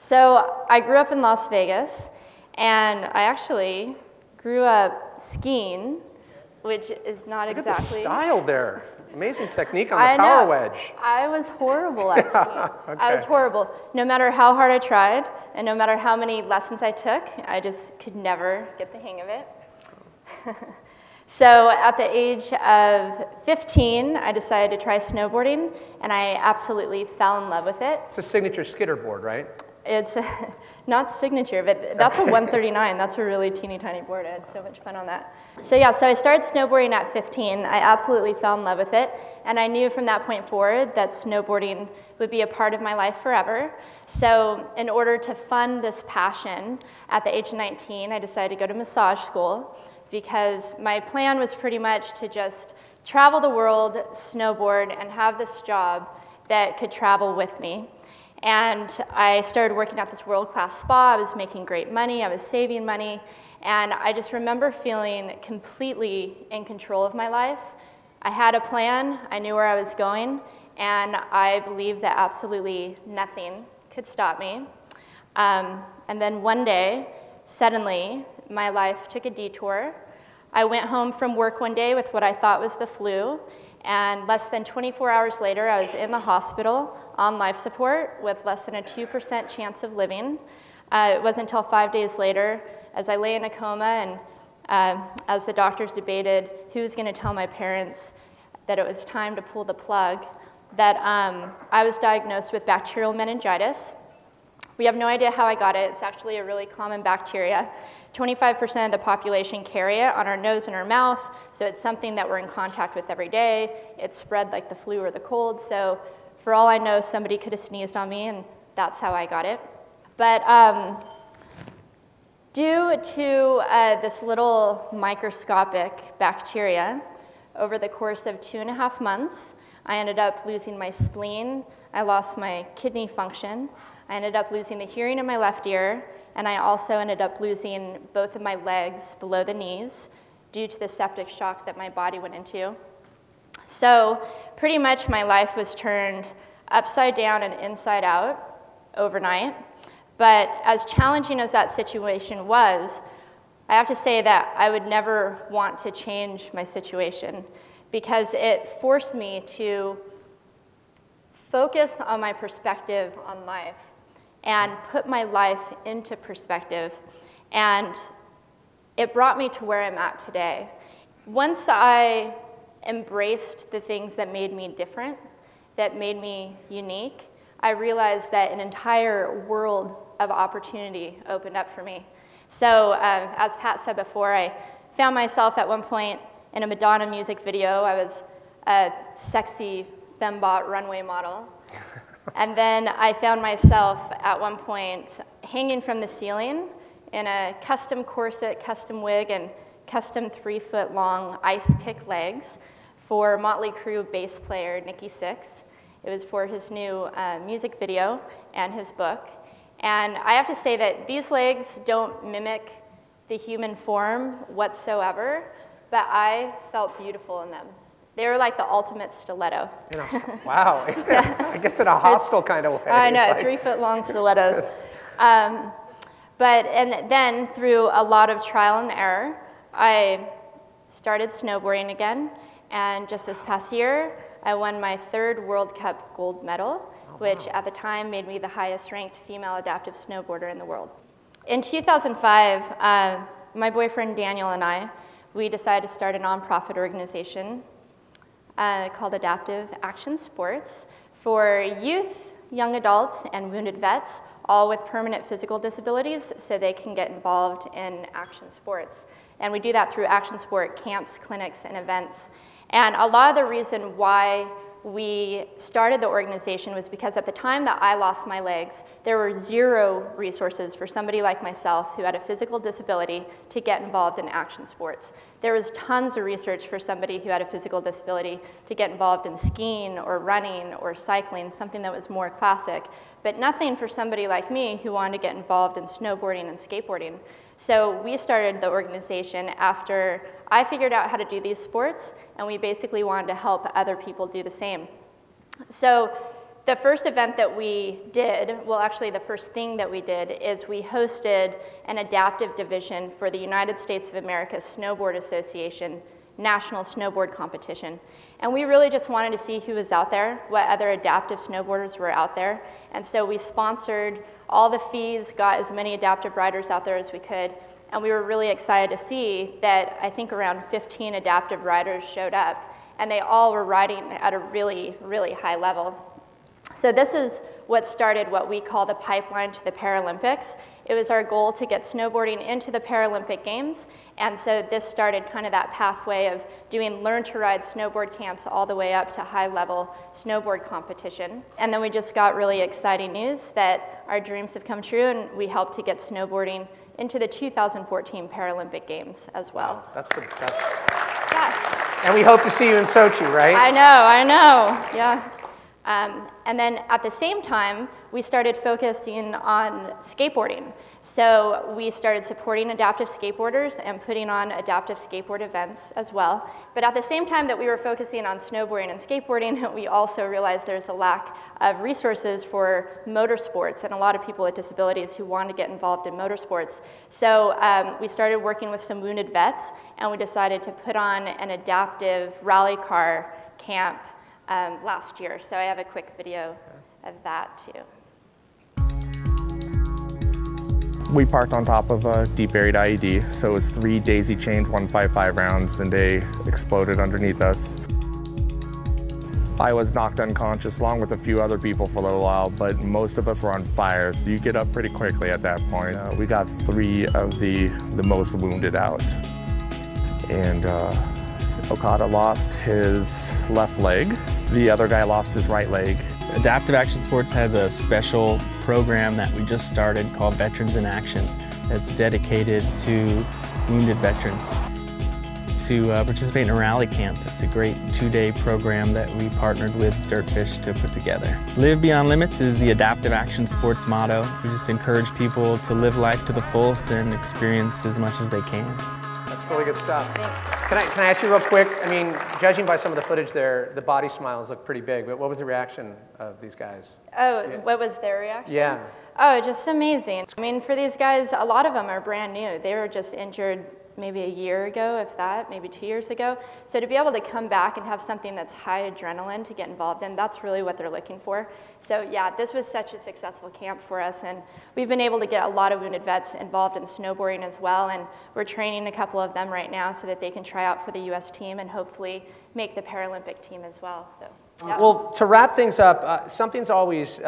So I grew up in Las Vegas, and I actually grew up skiing, which is not Look exactly... at the style there. Amazing technique on the power wedge. I was horrible at skiing. Okay. I was horrible. No matter how hard I tried, and no matter how many lessons I took, I just could never get the hang of it. So at the age of 15, I decided to try snowboarding, and I absolutely fell in love with it. It's a signature skitter board, right? It's not signature, but that's a 139. That's a really teeny tiny board. I had so much fun on that. So yeah, so I started snowboarding at 15. I absolutely fell in love with it, and I knew from that point forward that snowboarding would be a part of my life forever. So in order to fund this passion, at the age of 19, I decided to go to massage school, because my plan was pretty much to just travel the world, snowboard, and have this job that could travel with me. And I started working at this world-class spa. I was making great money. I was saving money. And I just remember feeling completely in control of my life. I had a plan. I knew where I was going. And I believed that absolutely nothing could stop me. And then one day, suddenly, my life took a detour. I went home from work one day with what I thought was the flu, and less than 24 hours later, I was in the hospital on life support with less than a 2% chance of living. It wasn't until 5 days later, as I lay in a coma and as the doctors debated who was going to tell my parents that it was time to pull the plug, that I was diagnosed with bacterial meningitis. We have no idea how I got it. It's actually a really common bacteria. 25% of the population carry it on our nose and our mouth, so it's something that we're in contact with every day. It's spread like the flu or the cold, so for all I know, somebody could have sneezed on me, and that's how I got it. But due to this little microscopic bacteria, over the course of 2.5 months, I ended up losing my spleen, I lost my kidney function, I ended up losing the hearing in my left ear, and I also ended up losing both of my legs below the knees due to the septic shock that my body went into. So pretty much my life was turned upside down and inside out overnight. But as challenging as that situation was, I have to say that I would never want to change my situation, because it forced me to focus on my perspective on life and put my life into perspective, and it brought me to where I'm at today. Once I embraced the things that made me different, that made me unique, I realized that an entire world of opportunity opened up for me. So as Pat said before, I found myself at one point in a Madonna music video. I was a sexy fembot runway model. And then I found myself at one point hanging from the ceiling in a custom corset, custom wig, and custom 3-foot-long ice pick legs for Motley Crue bass player Nikki Sixx. It was for his new music video and his book. And I have to say that these legs don't mimic the human form whatsoever, but I felt beautiful in them. They were like the ultimate stiletto. Wow. I guess in a hostile kind of way. I know, 3-foot-long stilettos. And then through a lot of trial and error, I started snowboarding again. And just this past year, I won my 3rd World Cup gold medal, which at the time made me the highest ranked female adaptive snowboarder in the world. In 2005, my boyfriend Daniel and I, we decided to start a nonprofit organization called Adaptive Action Sports for youth, young adults, and wounded vets, all with permanent physical disabilities, so they can get involved in action sports. And we do that through action sport camps, clinics, and events. And a lot of the reason why we started the organization was because at the time that I lost my legs, there were 0 resources for somebody like myself who had a physical disability to get involved in action sports. There was tons of research for somebody who had a physical disability to get involved in skiing or running or cycling, something that was more classic, but nothing for somebody like me who wanted to get involved in snowboarding and skateboarding. So we started the organization after I figured out how to do these sports, and we basically wanted to help other people do the same. So the first event that we did, well actually the first thing that we did is we hosted an adaptive division for the United States of America Snowboard Association National Snowboard Competition. And we really just wanted to see who was out there, what other adaptive snowboarders were out there. And so we sponsored all the fees, got as many adaptive riders out there as we could. And we were really excited to see that I think around 15 adaptive riders showed up. And they all were riding at a really, really high level. So this is what started what we call the pipeline to the Paralympics. It was our goal to get snowboarding into the Paralympic Games, and so this started kind of that pathway of doing learn-to-ride snowboard camps all the way up to high-level snowboard competition. And then we just got really exciting news that our dreams have come true, and we helped to get snowboarding into the 2014 Paralympic Games as well. Wow, that's the best. Yeah. And we hope to see you in Sochi, right? I know, yeah. And then at the same time, we started focusing on skateboarding. So we started supporting adaptive skateboarders and putting on adaptive skateboard events as well. But at the same time that we were focusing on snowboarding and skateboarding, we also realized there's a lack of resources for motorsports and a lot of people with disabilities who want to get involved in motorsports. So we started working with some wounded vets, and we decided to put on an adaptive rally car camp last year. So I have a quick video of that too. We parked on top of a deep buried IED, so it was 3 daisy chained 155 rounds, and they exploded underneath us. I was knocked unconscious along with a few other people for a little while, but most of us were on fire, so you get up pretty quickly at that point. We got 3 of the most wounded out. And Okada lost his left leg. The other guy lost his right leg. Adaptive Action Sports has a special program that we just started called Veterans in Action that's dedicated to wounded veterans to participate in a rally camp. It's a great 2-day program that we partnered with Dirtfish to put together. Live Beyond Limits is the Adaptive Action Sports motto. We just encourage people to live life to the fullest and experience as much as they can. That's really good stuff. Can I ask you real quick? I mean, judging by some of the footage there, the body smiles look pretty big, but what was the reaction of these guys? Oh, yeah. What was their reaction? Yeah. Oh, just amazing. I mean, for these guys, a lot of them are brand new. They were just injured maybe a year ago, if that, maybe 2 years ago. So to be able to come back and have something that's high adrenaline to get involved in, that's really what they're looking for. So yeah, this was such a successful camp for us, and we've been able to get a lot of wounded vets involved in snowboarding as well, and we're training a couple of them right now so that they can try out for the US team and hopefully make the Paralympic team as well. So, yeah. Well, to wrap things up, something's always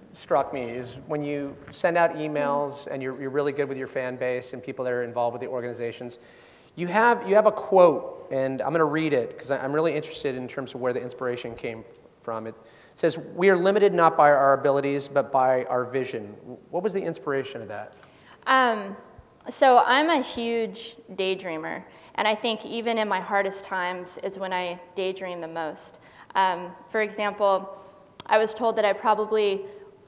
struck me is when you send out emails and you're really good with your fan base and people that are involved with the organizations, you have a quote, and I'm going to read it because I'm really interested in terms of where the inspiration came from. It says, "We are limited not by our abilities, but by our vision." What was the inspiration of that? So I'm a huge daydreamer, and I think even in my hardest times is when I daydream the most. For example, I was told that I probably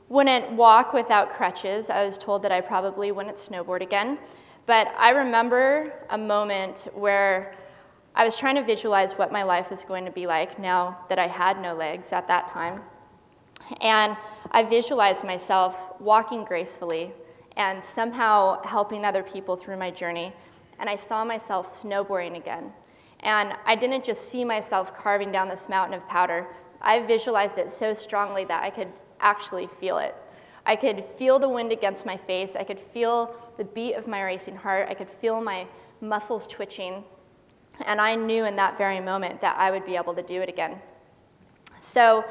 wouldn't walk without crutches. I was told that I probably wouldn't snowboard again. But I remember a moment where I was trying to visualize what my life was going to be like now that I had no legs at that time. And I visualized myself walking gracefully and somehow helping other people through my journey. And I saw myself snowboarding again. And I didn't just see myself carving down this mountain of powder. I visualized it so strongly that I could actually feel it. I could feel the wind against my face. I could feel the beat of my racing heart. I could feel my muscles twitching. And I knew in that very moment that I would be able to do it again. So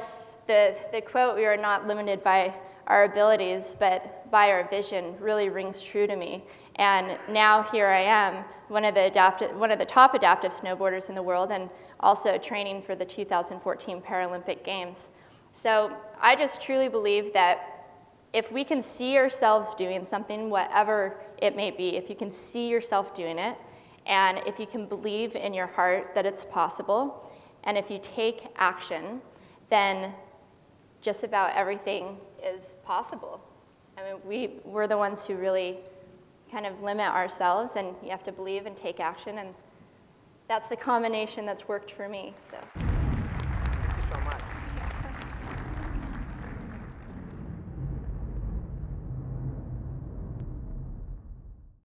the quote, "We are not limited by our abilities, but by our vision," really rings true to me. And now here I am, one of the top adaptive snowboarders in the world, and also training for the 2014 Paralympic Games. So I just truly believe that if we can see ourselves doing something, whatever it may be, if you can see yourself doing it, and if you can believe in your heart that it's possible, and if you take action, then just about everything is possible. I mean, we're the ones who really kind of limit ourselves, and you have to believe and take action, and that's the combination that's worked for me. So.